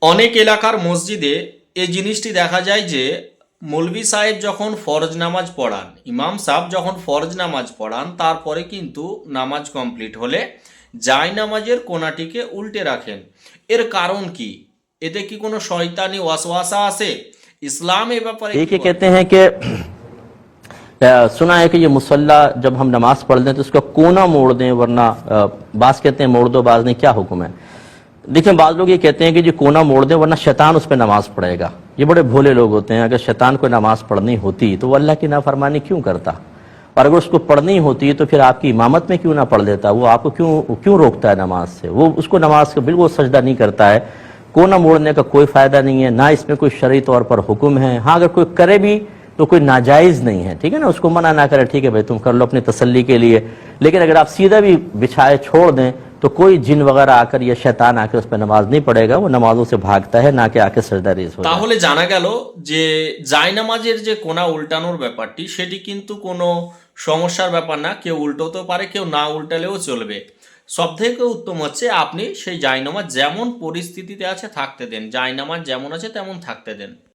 অনেক এলাকার মসজিদে এই জিনিসটি দেখা যায় যে মৌলভী সাহেব যখন ফরজ নামাজ পড়ান, ইমাম সাহেব যখন ফরজ নামাজ পড়ান, তারপরে কিন্তু নামাজ কমপ্লিট হলে জায় নামাজের কোনাটিকে উল্টে রাখেন। এর কারণ কি? এতে কি কোনো শয়তানি ওয়াসওয়াসা আছে? ইসলাম এ ব্যাপারে কি एक ये বলে? कहते हैं कि सुना है कि ये मुसल्ला जब हम नमाज पढ़ लें तो उसका कोना मोड़ दें, वरना बाज कहते हैं मोड़ दो, बाज नहीं, क्या हुक्म है? देखिए, बाज लोग ये कहते हैं कि जो कोना मोड़ दें वरना शैतान उस पर नमाज पढ़ेगा। ये बड़े भोले लोग होते हैं। अगर शैतान को नमाज पढ़नी होती तो वो अल्लाह की नाफरमानी क्यों करता? और अगर उसको पढ़नी होती तो फिर आपकी इमामत में क्यों ना पढ़ लेता? वो आपको क्यों क्यों रोकता है नमाज से? वो उसको नमाज का बिल्कुल सजदा नहीं करता है। कोना मोड़ने का कोई फायदा नहीं है, ना इसमें कोई शरई तौर पर हुक्म है। हाँ, अगर कोई करे भी तो कोई नाजायज नहीं है, ठीक है ना, उसको मना ना करे, ठीक है भाई तुम कर लो अपनी तसल्ली के लिए। लेकिन अगर आप सीधा भी बिछाए छोड़ दें तो कोई जिन वगैरह आकर या शैतान आकर उस पर नमाज नहीं पढ़ेगा, वो नमाजों से भागता है, ना कि आके सजदा रेज हो जाए। তাহলে জানা গেল যে জায়নামাজের যে কোনা উল্টানোর ব্যাপারটি সেটি কিন্তু কোনো সমস্যার ব্যাপার না। কেউ উল্টোতেও পারে, কেউ না উল্টালেও চলবে। সব থেকে উত্তম হচ্ছে আপনি সেই জায়নামাজ যেমন পরিস্থিতিতে আছে থাকতে দেন, জায়নামাজ যেমন আছে তেমন থাকতে দেন।